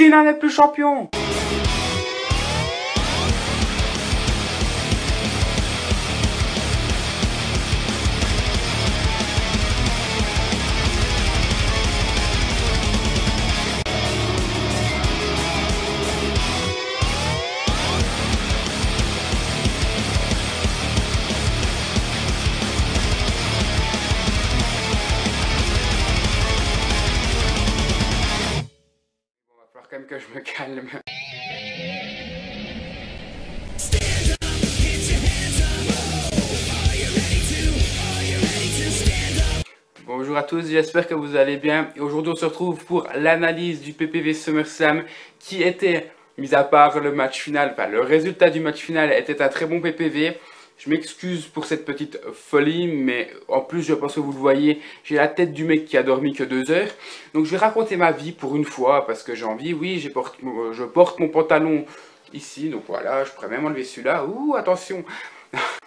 Cena n'est plus champion. Quand même que je me calme. Bonjour à tous, j'espère que vous allez bien. Et aujourd'hui on se retrouve pour l'analyse du PPV SummerSlam qui était, mis à part le match final, enfin le résultat du match final était un très bon PPV. Je m'excuse pour cette petite folie, mais en plus, je pense que vous le voyez, j'ai la tête du mec qui a dormi que 2 heures. Donc, je vais raconter ma vie pour une fois, parce que j'ai envie. Oui, je porte mon pantalon ici, donc voilà, je pourrais même enlever celui-là. Ouh, attention.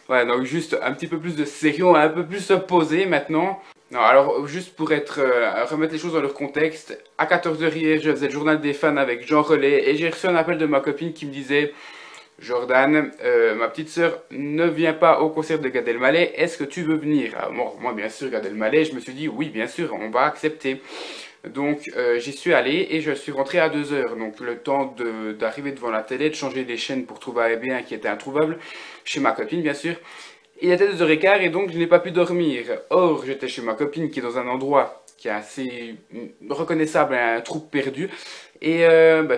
Ouais, donc juste un petit peu plus de sérieux, un peu plus se poser maintenant. Non, alors, juste pour remettre les choses dans leur contexte, à 14 h hier, je faisais le journal des fans avec Jean Relais, et j'ai reçu un appel de ma copine qui me disait... Jordan, ma petite sœur ne vient pas au concert de Gad Elmaleh, est-ce que tu veux venir? Alors, moi bien sûr Gad Elmaleh, je me suis dit oui bien sûr on va accepter. Donc j'y suis allé et je suis rentré à 2 h. Donc le temps d'arriver devant la télé, de changer les chaînes pour trouver AEB1 qui était introuvable, chez ma copine bien sûr. Il était 2 h 15 et donc je n'ai pas pu dormir. Or j'étais chez ma copine qui est dans un endroit qui est assez reconnaissable, un trou perdu. Et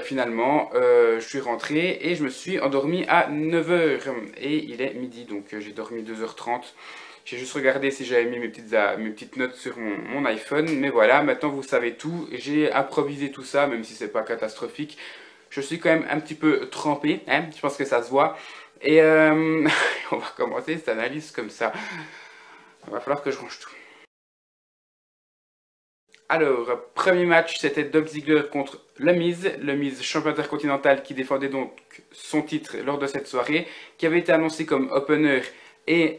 finalement, je suis rentré et je me suis endormi à 9 h. Et il est midi, donc j'ai dormi 2 h 30. J'ai juste regardé si j'avais mis mes petites notes sur mon iPhone. Mais voilà, maintenant vous savez tout. J'ai improvisé tout ça, même si c'est pas catastrophique. Je suis quand même un petit peu trempé, hein, je pense que ça se voit. Et on va commencer cette analyse comme ça. Il va falloir que je range tout. Alors, premier match, c'était Dolph Ziggler contre Le Miz. Le Miz, champion intercontinental qui défendait donc son titre lors de cette soirée, qui avait été annoncé comme opener et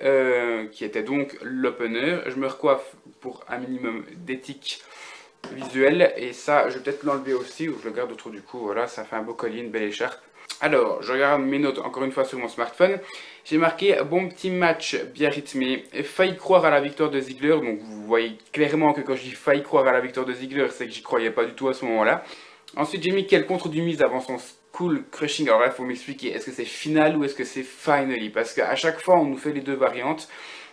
qui était donc l'opener. Je me recoiffe pour un minimum d'éthique visuelle et ça, je vais peut-être l'enlever aussi ou je le garde autour du cou. Voilà, ça fait un beau collier, une belle écharpe. Alors, je regarde mes notes encore une fois sur mon smartphone. J'ai marqué bon petit match bien rythmé. Failli croire à la victoire de Ziggler. Donc vous voyez clairement que quand je dis failli croire à la victoire de Ziggler, c'est que j'y croyais pas du tout à ce moment-là. Ensuite, j'ai mis quel contre du Miz avant son Skull Crushing. Alors là, il faut m'expliquer. Est-ce que c'est final ou est-ce que c'est finally? Parce qu'à chaque fois, on nous fait les deux variantes.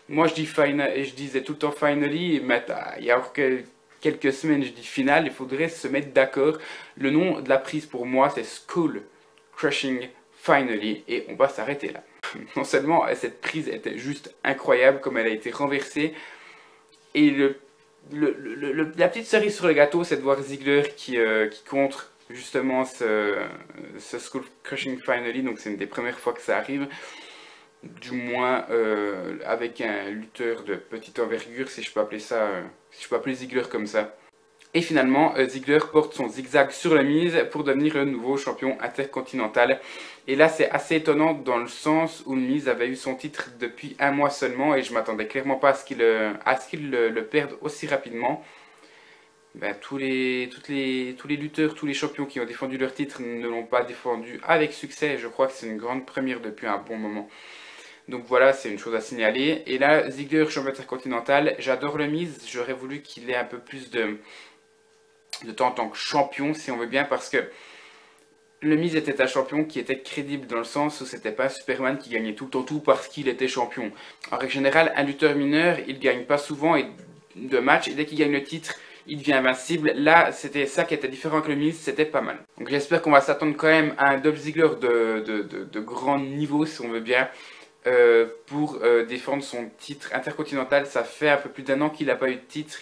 Moi, je dis final et je disais tout le temps finally. Et il y a quelques semaines, je dis final. Il faudrait se mettre d'accord. Le nom de la prise pour moi, c'est Skull Crushing Finally, et on va s'arrêter là. Non seulement cette prise était juste incroyable comme elle a été renversée, et la petite cerise sur le gâteau, c'est de voir Ziggler qui contre justement ce Skull Crushing Finally, donc c'est une des premières fois que ça arrive, du moins avec un lutteur de petite envergure, si je peux appeler ça, si je peux appeler Ziggler comme ça. Et finalement, Ziggler porte son zigzag sur la mise pour devenir le nouveau champion intercontinental. Et là, c'est assez étonnant dans le sens où le Miz avait eu son titre depuis 1 mois seulement et je m'attendais clairement pas à ce qu'il le perde aussi rapidement. Ben, tous les lutteurs, tous les champions qui ont défendu leur titre ne l'ont pas défendu avec succès. Je crois que c'est une grande première depuis un bon moment. Donc voilà, c'est une chose à signaler. Et là, Ziggler, champion intercontinental, j'adore le Miz. J'aurais voulu qu'il ait un peu plus de temps en tant que champion, si on veut bien, parce que le Miz était un champion qui était crédible dans le sens où c'était pas Superman qui gagnait tout le temps tout parce qu'il était champion. En règle générale, un lutteur mineur, il gagne pas souvent de matchs et dès qu'il gagne le titre, il devient invincible. Là, c'était ça qui était différent avec le Miz, c'était pas mal. Donc j'espère qu'on va s'attendre quand même à un Dolph Ziggler de grand niveau, si on veut bien, pour défendre son titre intercontinental. Ça fait un peu plus d'1 an qu'il n'a pas eu de titre.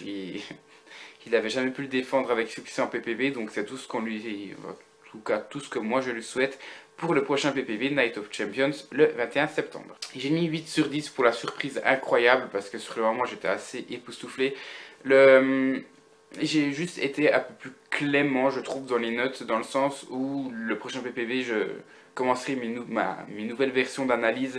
Il n'avait jamais pu le défendre avec succès en PPV, donc c'est tout ce qu'on lui, en tout cas tout ce que moi je lui souhaite pour le prochain PPV Night of Champions le 21 septembre. J'ai mis 8 sur 10 pour la surprise incroyable parce que sur le moment j'étais assez époustouflé. J'ai juste été un peu plus clément je trouve dans les notes, dans le sens où le prochain PPV je commencerai mes nouvelles versions d'analyse.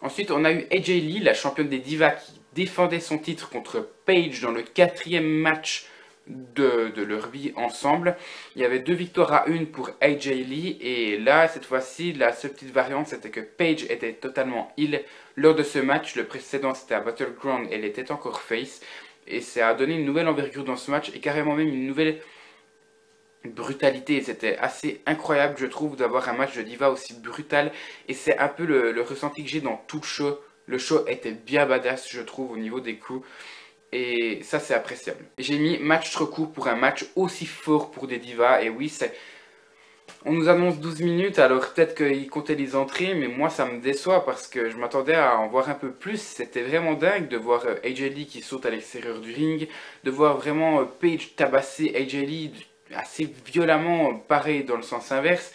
Ensuite, on a eu AJ Lee, la championne des divas, qui défendait son titre contre Paige dans le 4e match de leur vie ensemble. Il y avait 2 victoires à 1 pour AJ Lee et là, cette fois-ci, la seule petite variante, c'était que Paige était totalement heal lors de ce match. Le précédent, c'était à Battleground, elle était encore face et ça a donné une nouvelle envergure dans ce match et carrément même une nouvelle brutalité. C'était assez incroyable, je trouve, d'avoir un match de diva aussi brutal et c'est un peu le ressenti que j'ai dans tout le show. Le show était bien badass, je trouve, au niveau des coups. Et ça, c'est appréciable. J'ai mis match trop court pour un match aussi fort pour des divas. Et oui, c'est... On nous annonce 12 minutes, alors peut-être qu'ils comptaient les entrées, mais moi ça me déçoit parce que je m'attendais à en voir un peu plus. C'était vraiment dingue de voir AJ Lee qui saute à l'extérieur du ring, de voir vraiment Paige tabasser AJ Lee assez violemment, pareil dans le sens inverse.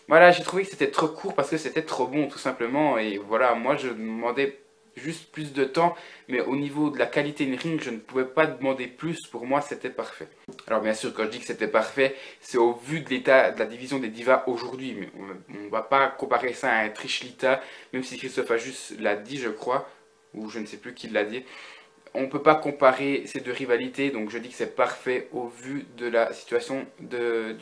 Voilà, j'ai trouvé que c'était trop court parce que c'était trop bon tout simplement. Et voilà, moi je demandais juste plus de temps, mais au niveau de la qualité in ring, je ne pouvais pas demander plus. Pour moi, c'était parfait. Alors bien sûr, quand je dis que c'était parfait, c'est au vu de l'état de la division des divas aujourd'hui. Mais on ne va pas comparer ça à un Trish Lita, même si Christophe a juste l'a dit, je crois, ou je ne sais plus qui l'a dit. On ne peut pas comparer ces deux rivalités, donc je dis que c'est parfait au vu de la situation de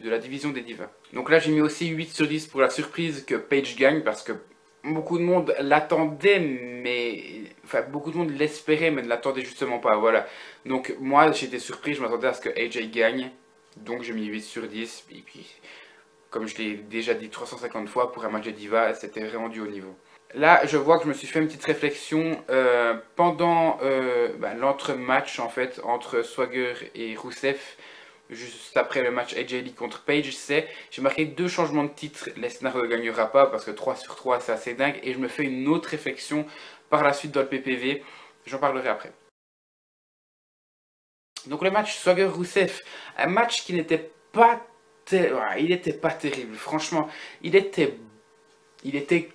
la division des divas. Donc là, j'ai mis aussi 8 sur 10 pour la surprise que Paige gagne, parce que beaucoup de monde l'attendait, mais... Enfin, beaucoup de monde l'espérait, mais ne l'attendait justement pas, voilà. Donc moi, j'étais surpris, je m'attendais à ce que AJ gagne, donc j'ai mis 8 sur 10, et puis, comme je l'ai déjà dit 350 fois, pour un match de diva, c'était vraiment du haut niveau. Là, je vois que je me suis fait une petite réflexion pendant l'entre-match, en fait, entre Swagger et Rusev, juste après le match AJ Lee contre Paige, j'ai marqué 2 changements de titre. Lesnar ne gagnera pas parce que 3 sur 3, c'est assez dingue. Et je me fais une autre réflexion par la suite dans le PPV. J'en parlerai après. Donc le match Swagger-Rusev, un match qui n'était pas... Il n'était pas terrible, franchement. Il était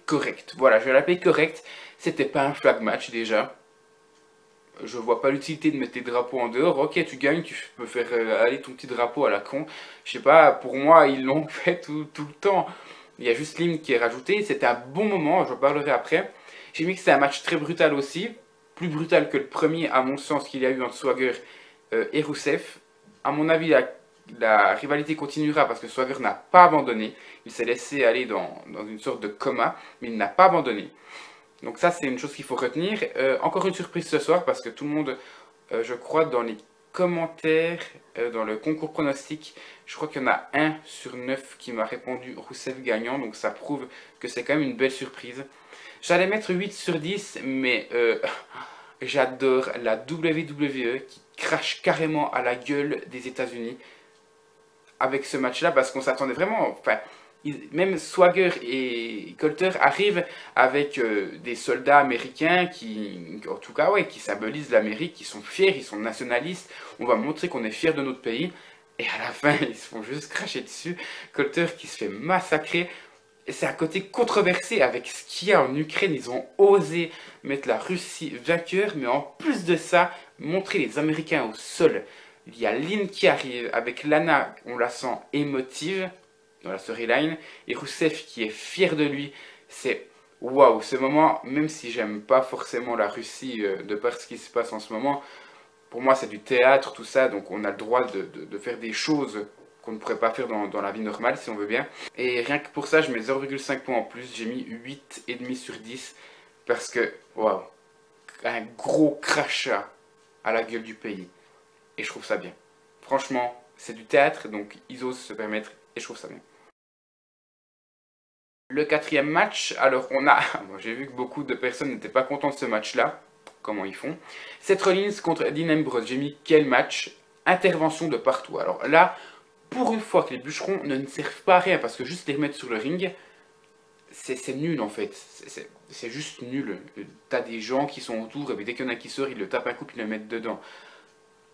correct. Voilà, je vais l'appeler correct. C'était pas un flag match déjà. Je vois pas l'utilité de mettre tes drapeaux en dehors. Ok, tu gagnes, tu peux faire aller ton petit drapeau à la con. Je sais pas, pour moi, ils l'ont fait tout le temps. Il y a juste l'hymne qui est rajouté. C'était un bon moment, j'en parlerai après. J'ai mis que c'était un match très brutal aussi. Plus brutal que le premier, à mon sens, qu'il y a eu entre Swagger et Rusev. À mon avis, la rivalité continuera parce que Swagger n'a pas abandonné. Il s'est laissé aller dans une sorte de coma, mais il n'a pas abandonné. Donc ça, c'est une chose qu'il faut retenir. Encore une surprise ce soir parce que tout le monde, je crois, dans les commentaires, dans le concours pronostic, je crois qu'il y en a 1 sur 9 qui m'a répondu Rusev gagnant. Donc ça prouve que c'est quand même une belle surprise. J'allais mettre 8 sur 10, mais j'adore la WWE qui crache carrément à la gueule des États-Unis avec ce match-là parce qu'on s'attendait vraiment... Enfin, même Swagger et Colter arrivent avec des soldats américains qui, en tout cas, ouais, qui symbolisent l'Amérique, qui sont fiers, ils sont nationalistes. On va montrer qu'on est fiers de notre pays. Et à la fin, ils se font juste cracher dessus. Colter qui se fait massacrer. C'est un côté controversé avec ce qu'il y a en Ukraine. Ils ont osé mettre la Russie vainqueur, mais en plus de ça, montrer les Américains au sol. Il y a Lynn qui arrive avec Lana, on la sent émotive dans la storyline, et Rusev qui est fier de lui. C'est waouh, ce moment, même si j'aime pas forcément la Russie de par ce qui se passe en ce moment, pour moi c'est du théâtre, tout ça, donc on a le droit de faire des choses qu'on ne pourrait pas faire dans la vie normale si on veut bien. Et rien que pour ça, je mets 0,5 points en plus, j'ai mis 8,5 sur 10, parce que, waouh, un gros crachat à la gueule du pays. Et je trouve ça bien. Franchement, c'est du théâtre, donc ils osent se permettre, et je trouve ça bien. Le 4e match, alors on a... Bon, j'ai vu que beaucoup de personnes n'étaient pas contents de ce match-là. Comment ils font? Seth Rollins contre Dean Ambrose. J'ai mis quel match? Intervention de partout. Alors là, pour une fois que les bûcherons ne servent pas à rien, parce que juste les remettre sur le ring, c'est nul en fait. C'est juste nul. T'as des gens qui sont autour, et puis dès qu'il y en a qui sort, ils le tapent un coup, puis ils le mettent dedans.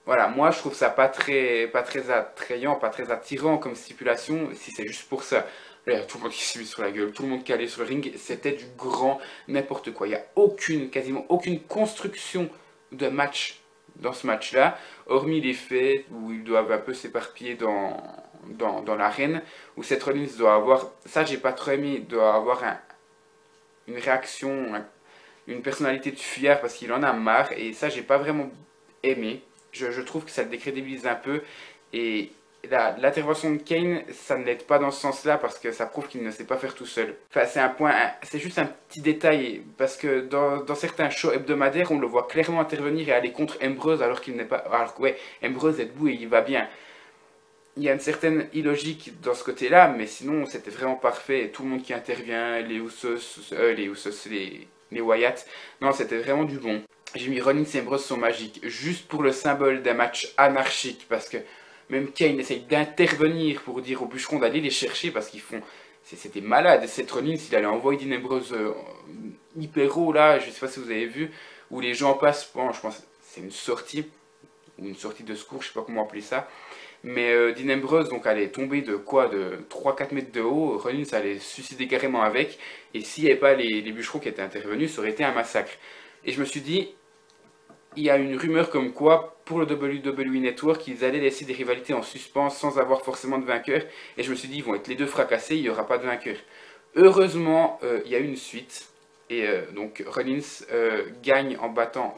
Voilà, moi je trouve ça pas très attrayant, pas très attirant comme stipulation, si c'est juste pour ça. Là, il y a tout le monde qui s'est mis sur la gueule, tout le monde qui allait sur le ring, c'était du grand n'importe quoi. Il n'y a quasiment aucune construction de match dans ce match-là, hormis les faits où ils doivent un peu s'éparpiller dans l'arène, où Seth Rollins doit avoir, ça j'ai pas trop aimé, doit avoir une réaction, une personnalité de fuyard parce qu'il en a marre, et ça j'ai pas vraiment aimé. je trouve que ça le décrédibilise un peu. Et l'intervention de Kane, ça ne l'aide pas dans ce sens-là parce que ça prouve qu'il ne sait pas faire tout seul. Enfin, c'est juste un petit détail parce que dans certains shows hebdomadaires, on le voit clairement intervenir et aller contre Ambrose alors qu'il n'est pas. Alors que ouais, Ambrose est debout et il va bien. Il y a une certaine illogique dans ce côté-là, mais sinon c'était vraiment parfait. Tout le monde qui intervient, les Wyatt, non, c'était vraiment du bon. J'ai mis Rollins et Ambrose sont magiques, juste pour le symbole d'un match anarchique, parce que même Kane essaye d'intervenir pour dire aux bûcherons d'aller les chercher, parce qu'ils font... C'était malade, cette Rollins, il allait envoyer Dean Ambrose hyper haut, là, je sais pas si vous avez vu, où les gens passent, bon, je pense que c'est une sortie, ou une sortie de secours, je sais pas comment appeler ça, mais Dean Ambrose, donc, allait tomber de quoi, de 3-4 mètres de haut, Rollins allait se suicider carrément avec, et s'il n'y avait pas les bûcherons qui étaient intervenus, ça aurait été un massacre. Et je me suis dit, il y a une rumeur comme quoi, pour le WWE Network, ils allaient laisser des rivalités en suspens sans avoir forcément de vainqueur. Et je me suis dit, ils vont être les deux fracassés, il n'y aura pas de vainqueur. Heureusement, il y a eu une suite. Et donc, Rollins gagne en battant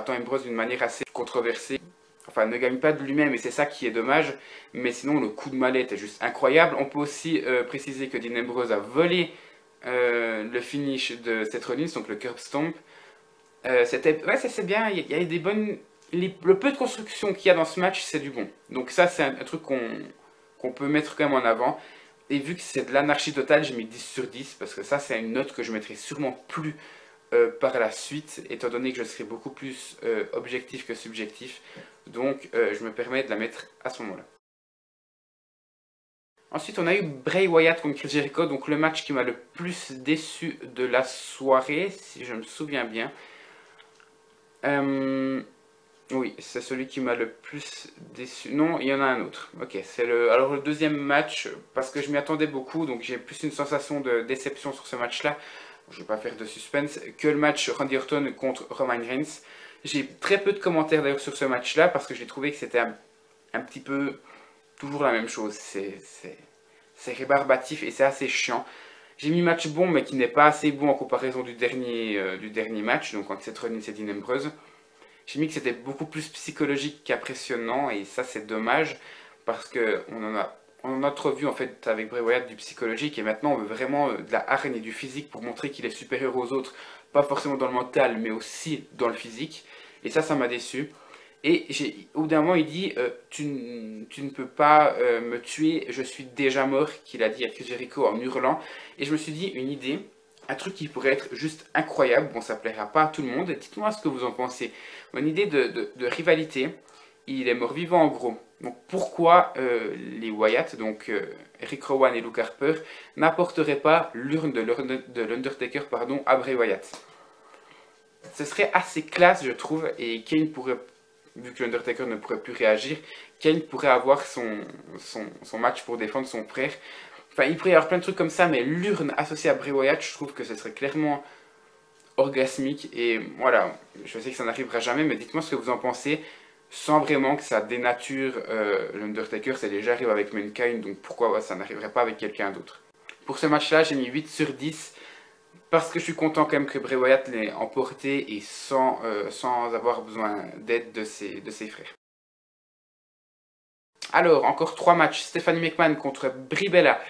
Ambrose d'une manière assez controversée. Enfin, ne gagne pas de lui-même, et c'est ça qui est dommage. Mais sinon, le coup de mallette est juste incroyable. On peut aussi préciser que Dean Ambrose a volé le finish de Seth Rollins, donc le curb stomp. Ouais, ça c'est bien, il y a des bonnes... le peu de construction qu'il y a dans ce match, c'est du bon. Donc ça, c'est un truc qu'on peut mettre quand même en avant. Et vu que c'est de l'anarchie totale, j'ai mis 10 sur 10, parce que ça, c'est une note que je mettrai sûrement plus par la suite, étant donné que je serai beaucoup plus objectif que subjectif. Donc, je me permets de la mettre à ce moment-là. Ensuite, on a eu Bray Wyatt contre Chris Jericho, donc le match qui m'a le plus déçu de la soirée, si je me souviens bien. Oui, c'est celui qui m'a le plus déçu. Non, il y en a un autre. Ok, alors le deuxième match, parce que je m'y attendais beaucoup, donc j'ai plus une sensation de déception sur ce match-là. Je ne vais pas faire de suspense, que le match Randy Orton contre Roman Reigns. J'ai très peu de commentaires d'ailleurs sur ce match-là, parce que j'ai trouvé que c'était un petit peu toujours la même chose. C'est rébarbatif et c'est assez chiant. J'ai mis match bon, mais qui n'est pas assez bon en comparaison du dernier match, donc entre Seth Rollins et Dean Ambrose. J'ai mis que c'était beaucoup plus psychologique qu'impressionnant, et ça c'est dommage, parce qu'on en a trop vu en fait avec Bray Wyatt du psychologique, et maintenant on veut vraiment de la hargne et du physique pour montrer qu'il est supérieur aux autres, pas forcément dans le mental, mais aussi dans le physique, et ça m'a déçu. Et au bout d'un moment, il dit tu ne peux pas me tuer, je suis déjà mort, qu'il a dit à Chris Jericho en hurlant. Et je me suis dit, une idée, un truc qui pourrait être juste incroyable. Bon, ça plaira pas à tout le monde. Dites-moi ce que vous en pensez. Une idée de rivalité. Il est mort-vivant en gros. Donc pourquoi les Wyatt, donc Eric Rowan et Luke Harper, n'apporteraient pas l'urne de l'Undertaker à Bray Wyatt? Ce serait assez classe, je trouve, et Kane pourrait, vu que l'Undertaker ne pourrait plus réagir, Kane pourrait avoir son match pour défendre son frère. Enfin, il pourrait y avoir plein de trucs comme ça, mais l'urne associée à Bray Wyatt, je trouve que ce serait clairement orgasmique. Et voilà, je sais que ça n'arrivera jamais, mais dites-moi ce que vous en pensez, sans vraiment que ça dénature l'Undertaker. Ça déjà arrive avec Mankind, donc pourquoi ça n'arriverait pas avec quelqu'un d'autre? Pour ce match-là, j'ai mis 8 sur 10. Parce que je suis content quand même que Bray Wyatt l'ait emporté et sans avoir besoin d'aide de ses frères. Alors, encore 3 matchs. Stephanie McMahon contre Brie Bella.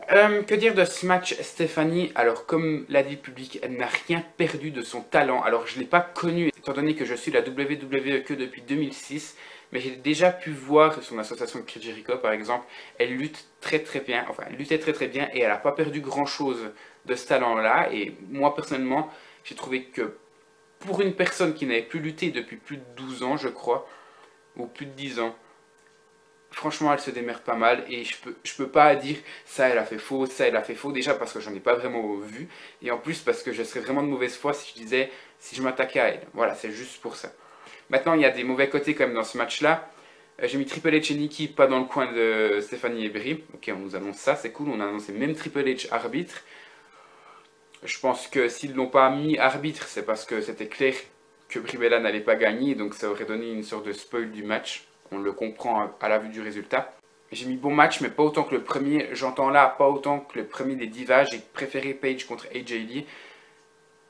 Que dire de ce match, Stephanie? Alors, comme l'a dit le public, elle n'a rien perdu de son talent. Alors, je ne l'ai pas connue, étant donné que je suis la WWE que depuis 2006. Mais j'ai déjà pu voir son association de Chris Jericho, par exemple. Elle lutte très très bien, enfin, elle luttait très très bien et elle n'a pas perdu grand chose de ce talent-là. Et moi, personnellement, j'ai trouvé que pour une personne qui n'avait plus lutté depuis plus de 12 ans, je crois, ou plus de 10 ans, franchement, elle se démerde pas mal. Et je peux pas dire ça, elle a fait faux, ça, elle a fait faux. Déjà parce que j'en ai pas vraiment vu. Et en plus parce que je serais vraiment de mauvaise foi si je disais, si je m'attaquais à elle. Voilà, c'est juste pour ça. Maintenant, il y a des mauvais côtés quand même dans ce match-là. J'ai mis Triple H et Nikki pas dans le coin de Stephanie et Brie. Ok, on nous annonce ça, c'est cool. On a annoncé même Triple H arbitre. Je pense que s'ils ne l'ont pas mis arbitre, c'est parce que c'était clair que Brie Bella n'allait pas gagner. Donc ça aurait donné une sorte de spoil du match. On le comprend à la vue du résultat. J'ai mis bon match, mais pas autant que le premier. J'entends là, pas autant que le premier des Divas. J'ai préféré Paige contre AJ Lee.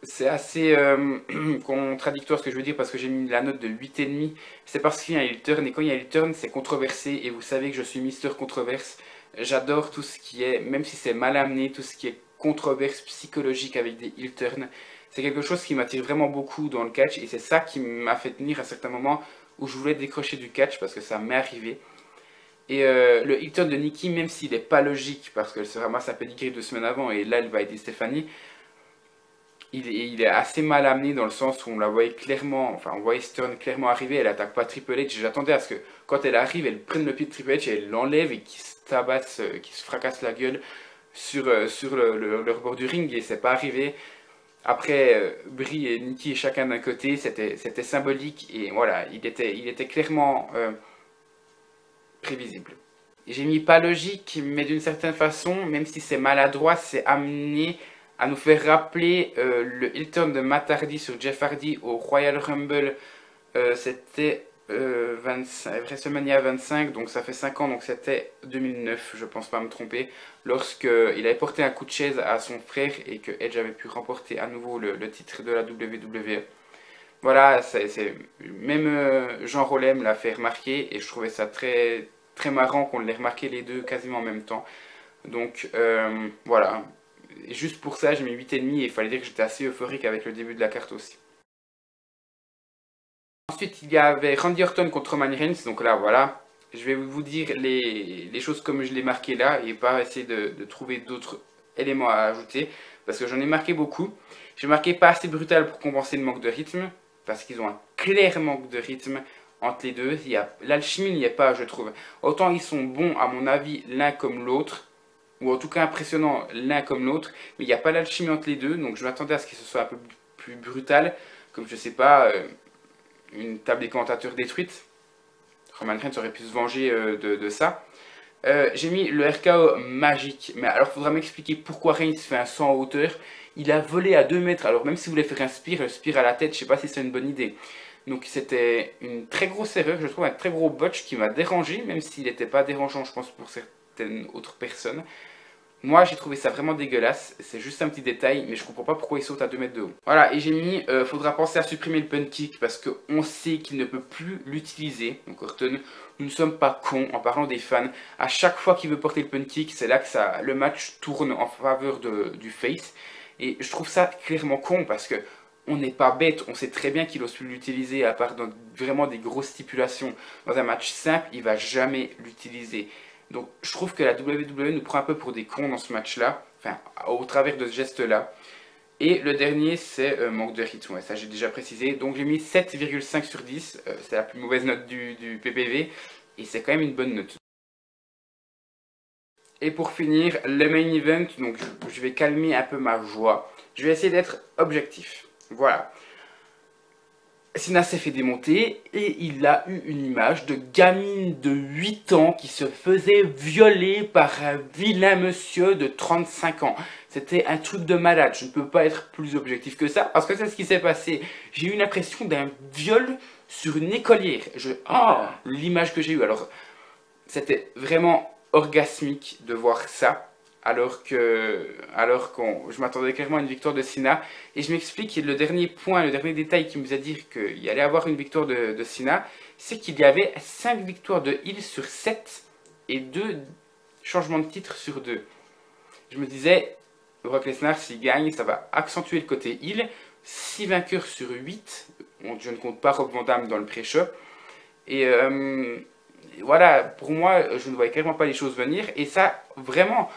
c'est assez contradictoire ce que je veux dire parce que j'ai mis la note de 8,5. C'est parce qu'il y a un heel turn et quand il y a un heel turn, c'est controversé et vous savez que je suis Mister Controverse. J'adore tout ce qui est, même si c'est mal amené, tout ce qui est controverse psychologique avec des heel turns. C'est quelque chose qui m'attire vraiment beaucoup dans le catch et c'est ça qui m'a fait tenir à certains moments où je voulais décrocher du catch parce que ça m'est arrivé. Et le heel turn de Nikki, même s'il n'est pas logique parce qu'elle se ramasse à pedigree 2 semaines avant et là elle va aider Stéphanie, il est assez mal amené dans le sens où on la voyait clairement, enfin on voyait Stern clairement arriver, elle attaque pas Triple H, j'attendais à ce que quand elle arrive, elle prenne le pied de Triple H et elle l'enlève et qu'il se tabasse, qu'il se fracasse la gueule sur, le rebord du ring et c'est pas arrivé. Après, Brie et Nikki chacun d'un côté, c'était symbolique et voilà, il était clairement prévisible. J'ai mis pas logique, mais d'une certaine façon, même si c'est maladroit, c'est amené à nous faire rappeler le heel turn de Matt Hardy sur Jeff Hardy au Royal Rumble. C'était WrestleMania 25, donc ça fait 5 ans, donc c'était 2009, je pense pas me tromper, lorsqu'il avait porté un coup de chaise à son frère et que Edge avait pu remporter à nouveau le titre de la WWE. Voilà, même Jean Rollet me l'a fait remarquer et je trouvais ça très, très marrant qu'on l'ait remarqué les deux quasiment en même temps. Donc voilà, et juste pour ça j'ai mis 8,5 et il fallait dire que j'étais assez euphorique avec le début de la carte aussi. Ensuite il y avait Randy Orton contre Roman Reigns, donc là voilà, je vais vous dire les choses comme je l'ai marqué là et pas essayer de trouver d'autres éléments à ajouter parce que j'en ai marqué beaucoup. J'ai marqué pas assez brutal pour compenser le manque de rythme parce qu'ils ont un clair manque de rythme entre les deux. L'alchimie n'y est pas, je trouve. Autant ils sont bons à mon avis l'un comme l'autre, ou en tout cas impressionnants l'un comme l'autre, mais il n'y a pas l'alchimie entre les deux, donc je m'attendais à ce que ce soit un peu plus brutal, comme je sais pas, une table des commentateurs détruite. Roman Reigns aurait pu se venger de ça. J'ai mis le RKO magique, mais alors il faudra m'expliquer pourquoi Reigns fait un saut en hauteur. Il a volé à 2 mètres, alors même si vous voulez faire un spear à la tête, je sais pas si c'est une bonne idée. Donc c'était une très grosse erreur, je trouve un très gros botch qui m'a dérangé, même s'il n'était pas dérangeant je pense pour certaines autres personnes. Moi j'ai trouvé ça vraiment dégueulasse, c'est juste un petit détail, mais je comprends pas pourquoi il saute à 2 mètres de haut. Voilà, et j'ai mis, faudra penser à supprimer le punt kick parce qu'on sait qu'il ne peut plus l'utiliser. Donc Orton, nous ne sommes pas cons en parlant des fans. À chaque fois qu'il veut porter le punt kick, c'est là que le match tourne en faveur du face. Et je trouve ça clairement con parce que on n'est pas bête, on sait très bien qu'il n'ose plus l'utiliser à part dans vraiment des grosses stipulations. Dans un match simple, il va jamais l'utiliser. Donc je trouve que la WWE nous prend un peu pour des cons dans ce match-là, enfin au travers de ce geste-là. Et le dernier, c'est manque de rythme, ouais, ça j'ai déjà précisé. Donc j'ai mis 7,5 sur 10, c'est la plus mauvaise note du PPV, et c'est quand même une bonne note. Et pour finir, le main event, donc je vais calmer un peu ma joie. Je vais essayer d'être objectif. Voilà. Cena s'est fait démonter et il a eu une image de gamine de 8 ans qui se faisait violer par un vilain monsieur de 35 ans. C'était un truc de malade, je ne peux pas être plus objectif que ça parce que c'est ce qui s'est passé. J'ai eu l'impression d'un viol sur une écolière. L'image que j'ai eue, alors c'était vraiment orgasmique de voir ça. Alors que je m'attendais clairement à une victoire de Cena. Et je m'explique, le dernier point, le dernier détail qui me faisait dire qu'il allait avoir une victoire de Cena, c'est qu'il y avait 5 victoires de heel sur 7 et 2 changements de titre sur 2. Je me disais, Brock Lesnar, s'il gagne, ça va accentuer le côté heel. 6 vainqueurs sur 8, je ne compte pas Rob Van Dam dans le pré-show. Et voilà, pour moi, je ne voyais clairement pas les choses venir. Et ça, vraiment...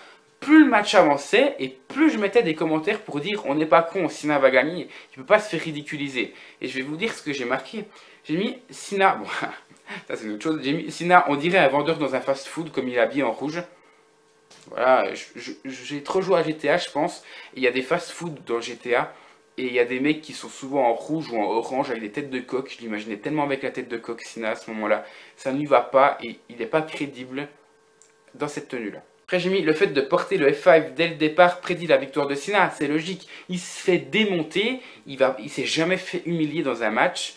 Plus le match avançait et plus je mettais des commentaires pour dire on n'est pas con, Cena va gagner, il ne peut pas se faire ridiculiser. Et je vais vous dire ce que j'ai marqué. J'ai mis Cena, bon, ça c'est une autre chose, j'ai mis Cena, on dirait un vendeur dans un fast-food comme il est habillé en rouge. Voilà, j'ai trop joué à GTA je pense, et il y a des fast-food dans GTA, et il y a des mecs qui sont souvent en rouge ou en orange avec des têtes de coq, je l'imaginais tellement avec la tête de coq Cena à ce moment-là, ça n'y va pas et il n'est pas crédible dans cette tenue-là. Après j'ai mis le fait de porter le F5 dès le départ prédit la victoire de Cena, c'est logique. Il se fait démonter, il s'est jamais fait humilier dans un match.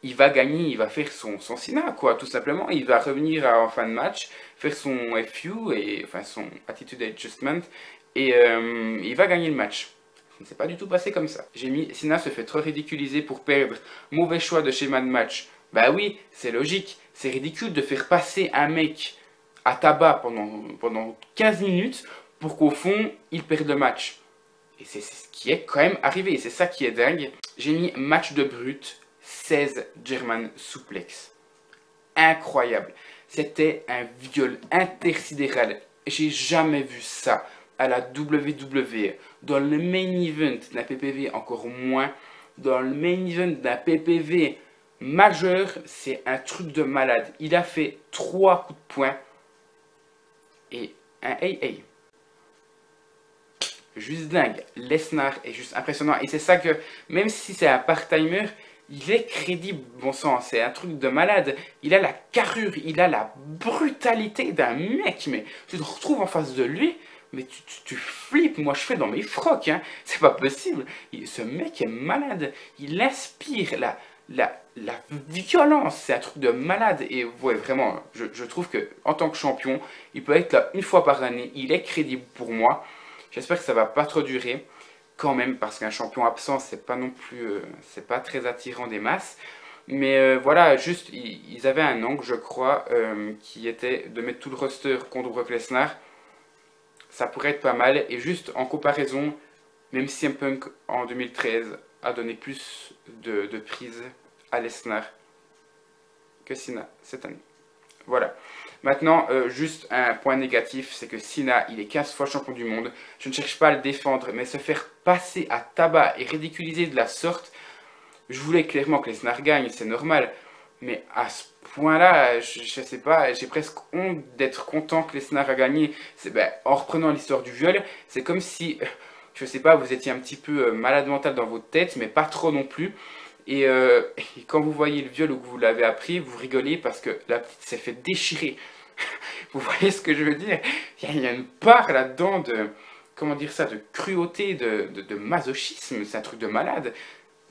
Il va gagner, il va faire son Cena quoi, tout simplement. Il va revenir en fin de match, faire son FU, et, enfin son Attitude Adjustment, et il va gagner le match. ne s'est pas du tout passé comme ça. J'ai mis Cena se fait trop ridiculiser pour perdre. Mauvais choix de schéma de match. Bah oui, c'est logique. C'est ridicule de faire passer un mec à tabac pendant 15 minutes pour qu'au fond, il perde le match. Et c'est ce qui est quand même arrivé. C'est ça qui est dingue. J'ai mis match de brut, 16 German suplex. Incroyable. C'était un viol intersidéral. J'ai jamais vu ça à la WWE. Dans le main event d'un PPV, encore moins. Dans le main event d'un PPV majeur, c'est un truc de malade. Il a fait 3 coups de poing et un hey. Juste dingue. Lesnar est juste impressionnant. Et c'est ça que, même si c'est un part-timer, il est crédible, bon sang. C'est un truc de malade. Il a la carrure, il a la brutalité d'un mec. Mais tu te retrouves en face de lui, mais tu flippes. Moi, je fais dans mes frocs. Hein. C'est pas possible. Ce mec est malade. Il inspire la violence. C'est un truc de malade. Et ouais, vraiment, je trouve que en tant que champion, il peut être là une fois par année. Il est crédible pour moi. J'espère que ça va pas trop durer quand même, parce qu'un champion absent, c'est pas non plus, c'est pas très attirant des masses. Mais voilà, juste, ils avaient un angle, je crois, qui était de mettre tout le roster contre Brock Lesnar. Ça pourrait être pas mal. Et juste en comparaison, même si CM Punk en 2013 a donné plus de prise à Lesnar que Cena cette année. Voilà. Maintenant, juste un point négatif, c'est que Cena, il est 15 fois champion du monde. Je ne cherche pas à le défendre, mais se faire passer à tabac et ridiculiser de la sorte, je voulais clairement que Lesnar gagne, c'est normal. Mais à ce point-là, je sais pas, j'ai presque honte d'être content que Lesnar a gagné. En reprenant l'histoire du viol, c'est comme si, je sais pas, vous étiez un petit peu malade mental dans votre tête, mais pas trop non plus. Et quand vous voyez le viol ou que vous l'avez appris, vous rigolez parce que la petite s'est fait déchirer. Vous voyez ce que je veux dire? Il y a une part là-dedans de, comment dire ça, de cruauté, de masochisme. C'est un truc de malade.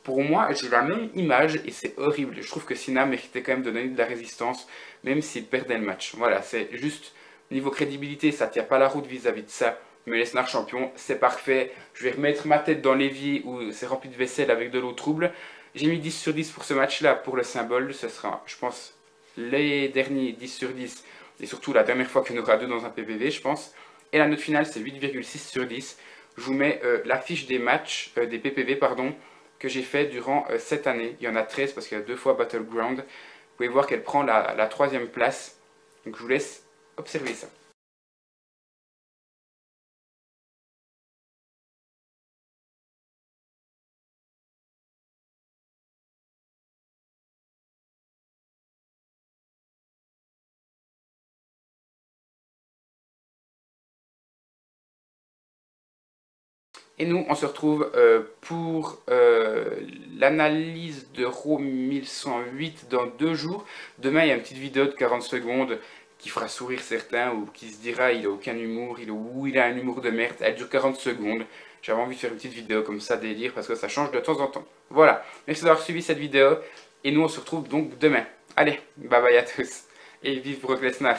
Pour moi, j'ai la même image et c'est horrible. Je trouve que Cena méritait quand même de donner de la résistance, même s'il perdait le match. Voilà, c'est juste, niveau crédibilité, ça ne tient pas la route vis-à-vis de ça. Mais Lesnar champion, c'est parfait. Je vais remettre ma tête dans l'évier où c'est rempli de vaisselle avec de l'eau trouble. J'ai mis 10 sur 10 pour ce match-là, pour le symbole. Ce sera, je pense, les derniers 10 sur 10. Et surtout la dernière fois qu'il y en aura 2 dans un PPV, je pense. Et la note finale, c'est 8,6 sur 10. Je vous mets la fiche des matchs, des PPV, pardon, que j'ai fait durant cette année. Il y en a 13 parce qu'il y a 2 fois Battleground. Vous pouvez voir qu'elle prend la 3e place. Donc je vous laisse observer ça. Et nous, on se retrouve pour l'analyse de Raw 1108 dans 2 jours. Demain, il y a une petite vidéo de 40 secondes qui fera sourire certains ou qui se dira il a aucun humour, il a un humour de merde. Elle dure 40 secondes. J'avais envie de faire une petite vidéo comme ça, délire, parce que ça change de temps en temps. Voilà, merci d'avoir suivi cette vidéo. Et nous, on se retrouve donc demain. Allez, bye bye à tous. Et vive Brock Lesnar.